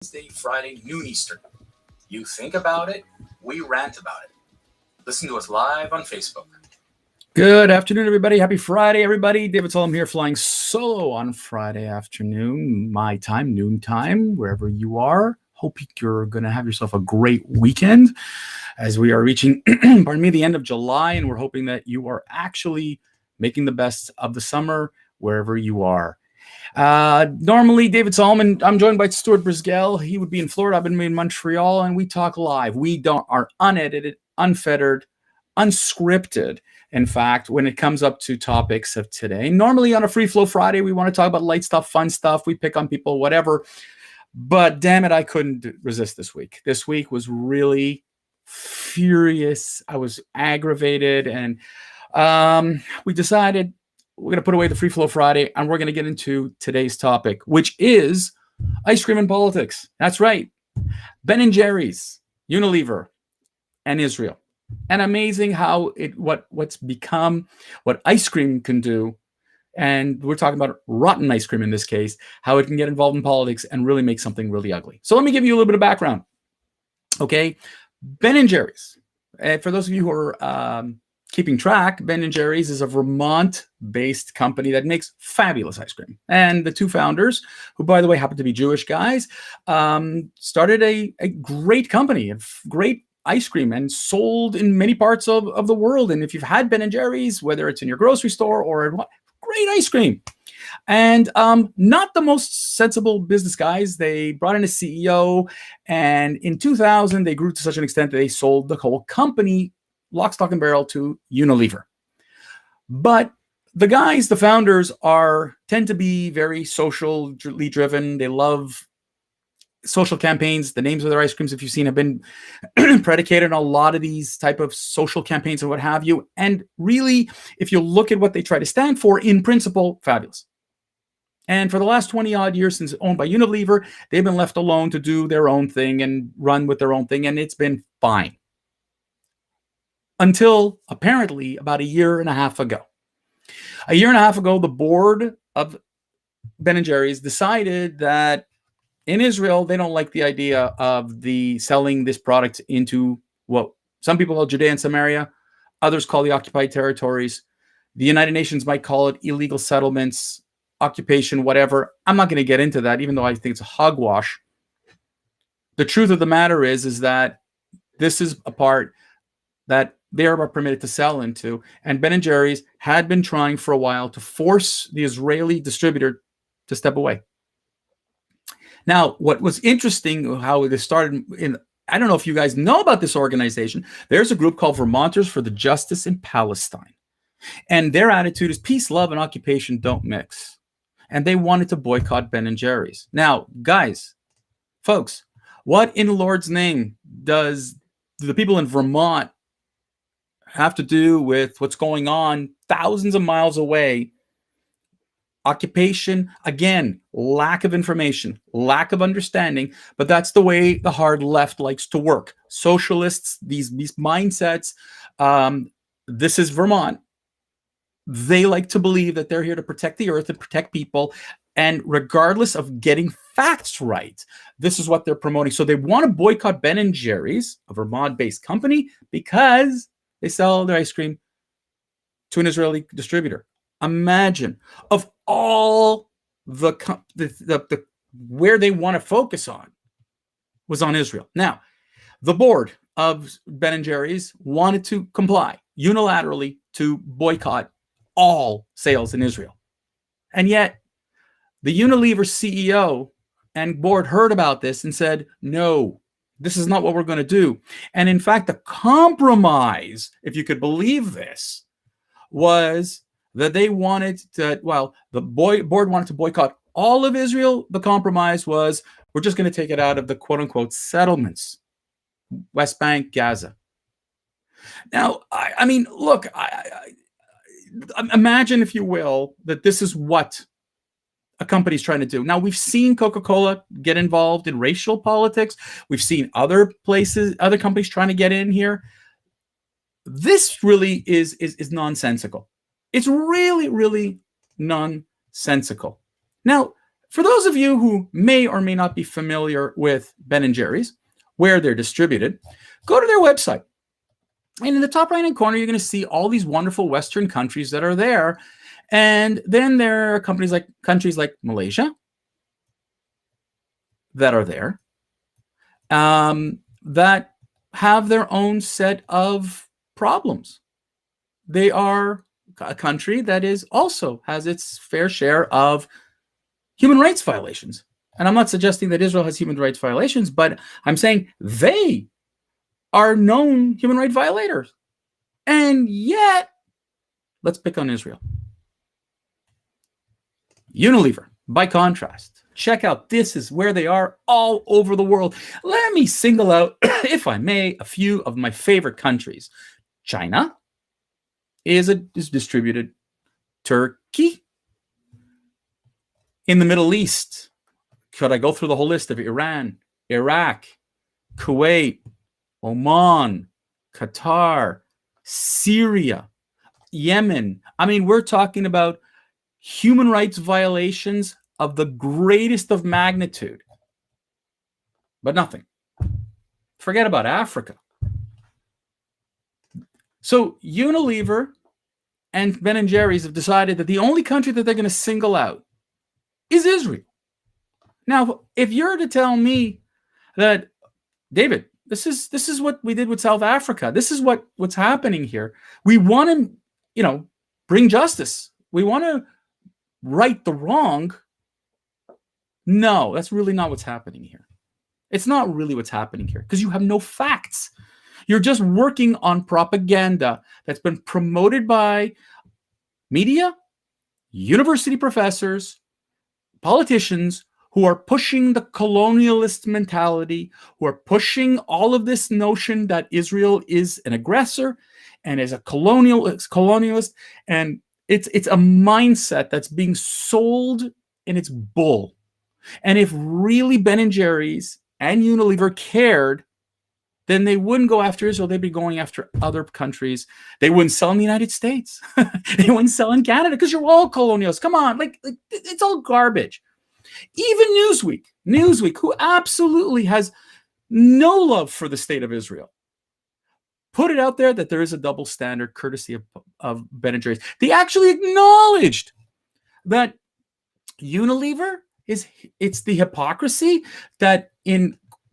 Wednesday, Friday, noon Eastern. You think about it, we rant about it. Listen to us live on Facebook. Good afternoon, everybody. Happy Friday, everybody. David Solom here, flying solo on Friday afternoon, my time, noon time, wherever you are. Hope you're going to have yourself a great weekend as we are reaching, pardon me, the end of July, and we're hoping that you are actually making the best of the summer wherever you are. Normally, David Solomon, I'm joined by Stuart Brisgell. He would be in Florida. I've been in Montreal, and we talk live. We are unedited, unfettered, unscripted. In fact, when it comes up to topics of today, normally on a Free Flow Friday, we want to talk about light stuff, fun stuff. We pick on people, whatever. But damn it, I couldn't resist this week. This week was really furious. I was aggravated, and we decided we're going to put away the Free Flow Friday, and we're going to get into today's topic, which is ice cream and politics. That's right. Ben & Jerry's, Unilever, and Israel. And amazing how what's become, what ice cream can do. And we're talking about rotten ice cream in this case, how it can get involved in politics and really make something really ugly. So let me give you a little bit of background. Okay. Ben & Jerry's. For those of you who are keeping track, Ben & Jerry's is a Vermont-based company that makes fabulous ice cream. And the two founders, who, by the way, happen to be Jewish guys, started a great company, a great ice cream, and sold in many parts of the world. And if you've had Ben & Jerry's, whether it's in your grocery store or great ice cream. And not the most sensible business guys. They brought in a CEO, and in 2000, they grew to such an extent that they sold the whole company lock, stock, and barrel to Unilever. But the guys, the founders, tend to be very socially driven. They love social campaigns. The names of their ice creams, if you've seen, have been predicated on a lot of these type of social campaigns and what have you. And really, if you look at what they try to stand for, in principle, fabulous. And for the last 20 odd years since owned by Unilever, they've been left alone to do their own thing and run with their own thing. And it's been fine. Until apparently about a year and a half ago. A year and a half ago, the board of Ben & Jerry's decided that in Israel, they don't like the idea of selling this product into what some people call Judea and Samaria, others call the occupied territories. The United Nations might call it illegal settlements, occupation, whatever. I'm not going to get into that, even though I think it's a hogwash. The truth of the matter is that this is a part that they are permitted to sell into. And Ben & Jerry's had been trying for a while to force the Israeli distributor to step away. Now, what was interesting, how this started I don't know if you guys know about this organization. There's a group called Vermonters for the Justice in Palestine. And their attitude is peace, love, and occupation don't mix. And they wanted to boycott Ben & Jerry's. Now, guys, folks, what in the Lord's name do the people in Vermont have to do with what's going on thousands of miles away? Occupation, again, lack of information, lack of understanding, but that's the way the hard left likes to work. Socialists, these mindsets, this is Vermont. They like to believe that they're here to protect the earth and protect people, and regardless of getting facts right, this is what they're promoting. So they want to boycott Ben & Jerry's, a Vermont-based company, because they sell their ice cream to an Israeli distributor. Imagine, of all the where they want to focus on was on Israel. Now, the board of Ben & Jerry's wanted to comply unilaterally to boycott all sales in Israel. And yet, the Unilever CEO and board heard about this and said, no, this is not what we're going to do. And in fact, the compromise, if you could believe this, was that they wanted to, the board wanted to boycott all of Israel. The compromise was, we're just going to take it out of the quote-unquote settlements, West Bank, Gaza. Now, I mean, look, imagine, if you will, that this is what a company's trying to do. Now, we've seen Coca-Cola get involved in racial politics. We've seen other places, other companies trying to get in here. This really is nonsensical. It's really, really nonsensical. Now, For those of you who may or may not be familiar with Ben & Jerry's, where they're distributed, go to their website. And in the top right-hand corner, you're going to see all these wonderful Western countries that are there. And then there are countries like Malaysia that are there, that have their own set of problems. They are a country that is also has its fair share of human rights violations. And I'm not suggesting that Israel has human rights violations, but I'm saying they are known human rights violators. And yet, let's pick on Israel. Unilever, by contrast, check out, this is where they are all over the world. Let me single out, if I may, a few of my favorite countries. China is distributed. Turkey. In the Middle East, could I go through the whole list of Iran, Iraq, Kuwait, Oman, Qatar, Syria, Yemen. I mean, we're talking about human rights violations of the greatest of magnitude. But nothing. Forget about Africa. So Unilever and Ben & Jerry's have decided that the only country that they're going to single out is Israel. Now, if you're to tell me that, David, this is what we did with South Africa. This is what's happening here. We want to, bring justice. We want to right the wrong. No, that's really not what's happening here. It's not really what's happening here because you have no facts. You're just working on propaganda that's been promoted by media, university professors, politicians who are pushing the colonialist mentality, who are pushing all of this notion that Israel is an aggressor and is a colonialist, and it's a mindset that's being sold and it's bull. And if really Ben & Jerry's and Unilever cared, then they wouldn't go after Israel. They'd be going after other countries. They wouldn't sell in the United States. They wouldn't sell in Canada because you're all colonialists. Come on, like it's all garbage. Even Newsweek, who absolutely has no love for the state of Israel, put it out there that there is a double standard courtesy of Ben & Jerry's. They actually acknowledged that Unilever it's the hypocrisy that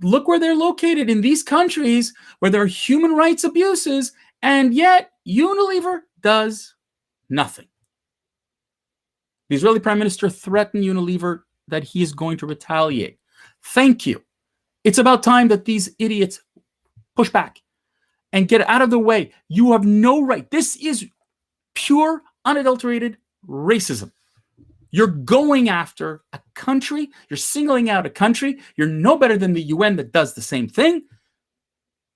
look where they're located in these countries where there are human rights abuses, and yet Unilever does nothing. The Israeli Prime Minister threatened Unilever that he is going to retaliate. Thank you. It's about time that these idiots push back and get out of the way. You have no right. This is pure, unadulterated racism. You're going after a country. You're singling out a country. You're no better than the UN that does the same thing.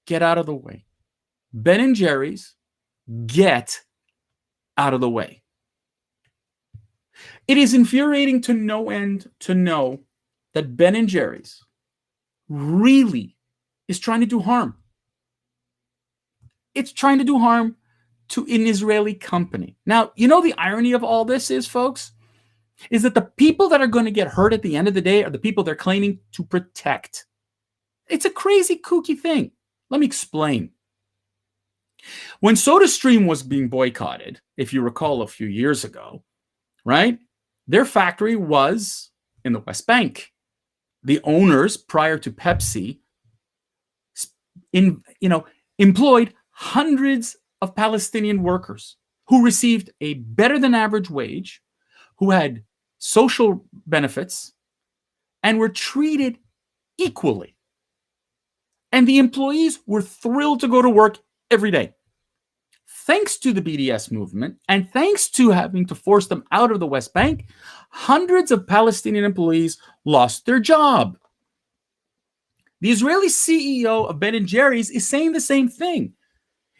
Get out of the way. Ben & Jerry's, get out of the way. It is infuriating to no end to know that Ben & Jerry's really is trying to do harm. It's trying to do harm to an Israeli company. Now, the irony of all this is, folks, is that the people that are going to get hurt at the end of the day are the people they're claiming to protect. It's a crazy, kooky thing. Let me explain. When SodaStream was being boycotted, if you recall a few years ago, right? Their factory was in the West Bank. The owners, prior to Pepsi, employed hundreds of Palestinian workers who received a better than average wage, who had social benefits, and were treated equally. And the employees were thrilled to go to work every day. Thanks to the BDS movement, and thanks to having to force them out of the West Bank, hundreds of Palestinian employees lost their job. The Israeli CEO of Ben & Jerry's is saying the same thing.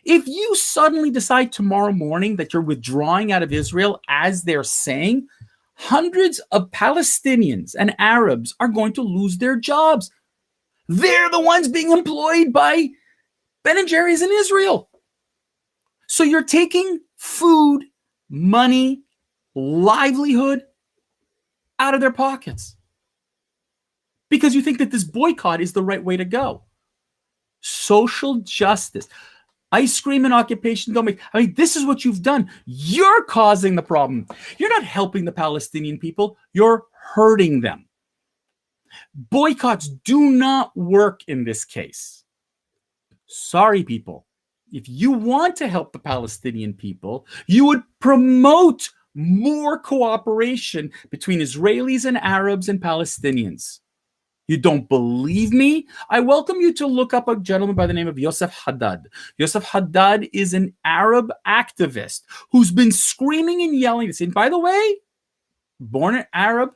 If you suddenly decide tomorrow morning that you're withdrawing out of Israel, as they're saying, hundreds of Palestinians and Arabs are going to lose their jobs. They're the ones being employed by Ben & Jerry's in Israel. So you're taking food, money, livelihood out of their pockets because you think that this boycott is the right way to go. Social justice. Ice cream and occupation don't make. I mean, this is what you've done. You're causing the problem. You're not helping the Palestinian people. You're hurting them. Boycotts do not work in this case. Sorry, people. If you want to help the Palestinian people, you would promote more cooperation between Israelis and Arabs and Palestinians. You don't believe me? I welcome you to look up a gentleman by the name of Yosef Haddad. Yosef Haddad is an Arab activist who's been screaming and yelling. And by the way, born an Arab,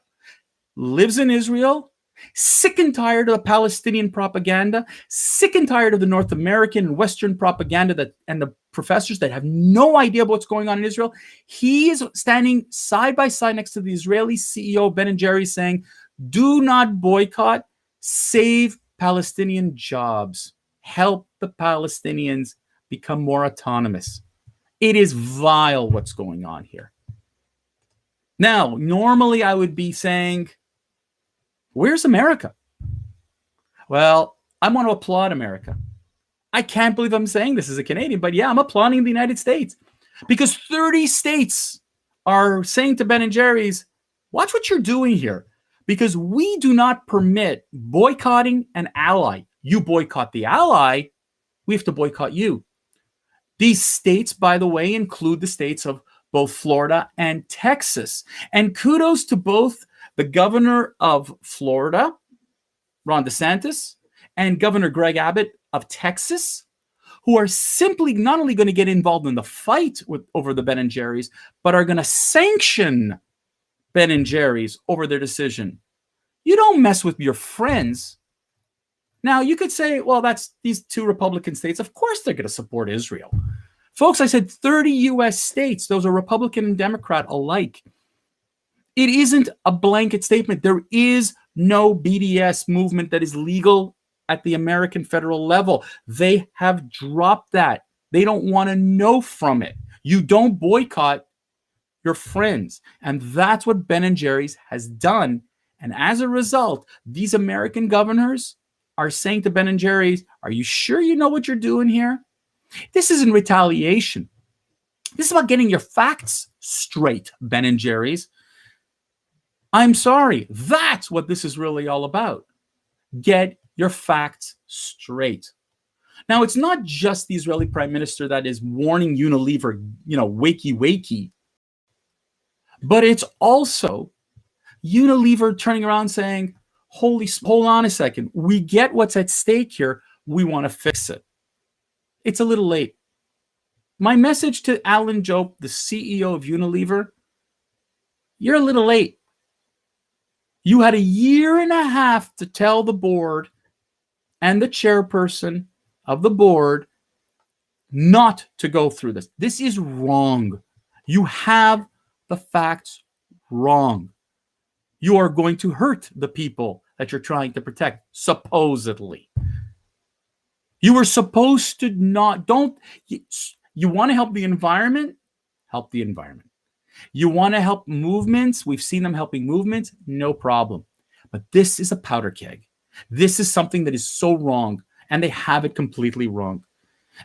lives in Israel, sick and tired of the Palestinian propaganda, sick and tired of the North American and Western propaganda and the professors that have no idea what's going on in Israel. He is standing side by side next to the Israeli CEO of Ben & Jerry's saying, do not boycott, save Palestinian jobs, help the Palestinians become more autonomous. It is vile what's going on here. Now, normally I would be saying, where's America? Well, I want to applaud America. I can't believe I'm saying this as a Canadian, but yeah, I'm applauding the United States because 30 states are saying to Ben & Jerry's, watch what you're doing here. Because we do not permit boycotting an ally. You boycott the ally, we have to boycott you. These states, by the way, include the states of both Florida and Texas. And kudos to both the governor of Florida, Ron DeSantis, and Governor Greg Abbott of Texas, who are simply not only going to get involved in the fight over the Ben & Jerry's, but are going to sanction Ben & Jerry's over their decision. You don't mess with your friends. Now, you could say, well, that's these two Republican states. Of course they're going to support Israel. Folks, I said 30 U.S. states. Those are Republican and Democrat alike. It isn't a blanket statement. There is no BDS movement that is legal at the American federal level. They have dropped that. They don't want to know from it. You don't boycott your friends. And that's what Ben & Jerry's has done. And as a result, these American governors are saying to Ben & Jerry's, are you sure you know what you're doing here? This isn't retaliation. This is about getting your facts straight, Ben & Jerry's. I'm sorry. That's what this is really all about. Get your facts straight. Now, it's not just the Israeli prime minister that is warning Unilever, wakey, wakey. But it's also Unilever turning around saying, hold on a second. We get what's at stake here. We want to fix it. It's a little late. My message to Alan Jope, the CEO of Unilever, you're a little late. You had a year and a half to tell the board and the chairperson of the board not to go through this. This is wrong. You have the facts wrong. You are going to hurt the people that you're trying to protect, supposedly. You were supposed to you want to help the environment? Help the environment. You want to help movements? We've seen them helping movements, no problem. But this is a powder keg. This is something that is so wrong, and they have it completely wrong.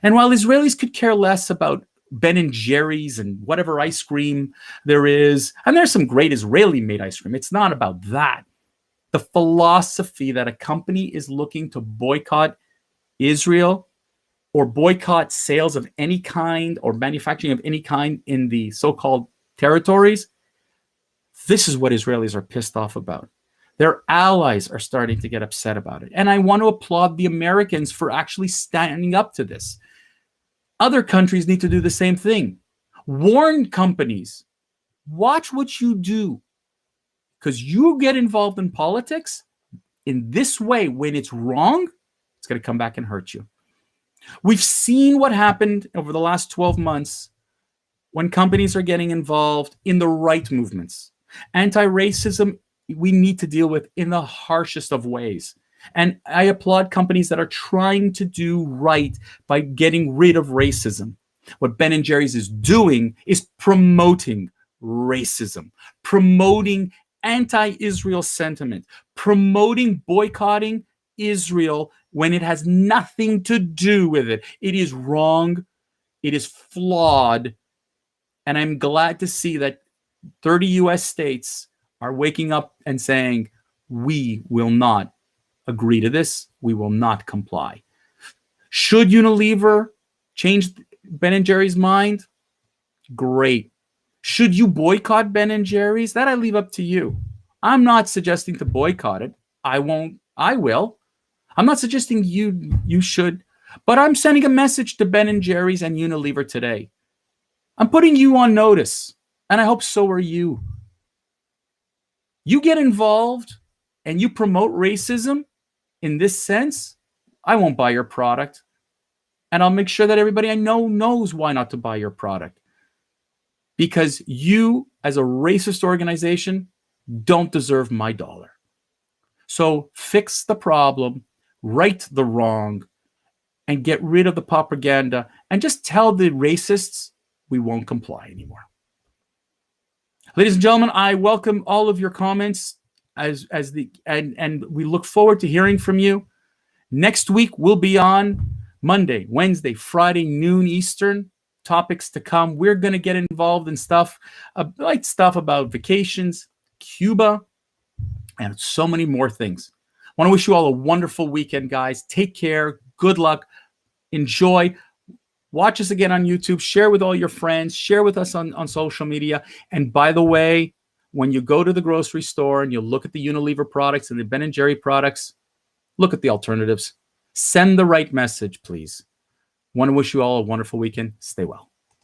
And while Israelis could care less about Ben & Jerry's and whatever ice cream there is, and there's some great Israeli-made ice cream, it's not about that. The philosophy that a company is looking to boycott Israel or boycott sales of any kind or manufacturing of any kind in the so-called territories, this is what Israelis are pissed off about. Their allies are starting to get upset about it. And I want to applaud the Americans for actually standing up to this. Other countries need to do the same thing. Warn companies, watch what you do, because you get involved in politics in this way when it's wrong, it's going to come back and hurt you. We've seen what happened over the last 12 months when companies are getting involved in the right movements. Anti-racism, we need to deal with in the harshest of ways. And I applaud companies that are trying to do right by getting rid of racism. What Ben & Jerry's is doing is promoting racism, promoting anti-Israel sentiment, promoting boycotting Israel when it has nothing to do with it. It is wrong. It is flawed. And I'm glad to see that 30 US states are waking up and saying, we will not agree to this. We will not comply. Should Unilever change Ben & Jerry's mind? Great. Should you boycott Ben & Jerry's? That I leave up to you. I'm not suggesting to boycott it. I won't. I will. I'm not suggesting you should. But I'm sending a message to Ben & Jerry's and Unilever today. I'm putting you on notice. And I hope so are you. You get involved and you promote racism in this sense, I won't buy your product. And I'll make sure that everybody I know knows why not to buy your product. Because you, as a racist organization, don't deserve my dollar. So fix the problem, right the wrong, and get rid of the propaganda and just tell the racists we won't comply anymore. Ladies and gentlemen, I welcome all of your comments and we look forward to hearing from you. Next week we'll be on Monday, Wednesday, Friday, noon Eastern. Topics to come. We're going to get involved in stuff, light stuff about vacations, Cuba, and so many more things. I want to wish you all a wonderful weekend, guys. Take care. Good luck. Enjoy. Watch us again on YouTube. Share with all your friends. Share with us on social media. And by the way, when you go to the grocery store and you look at the Unilever products and the Ben & Jerry products, look at the alternatives. Send the right message, please. Want to wish you all a wonderful weekend. Stay well.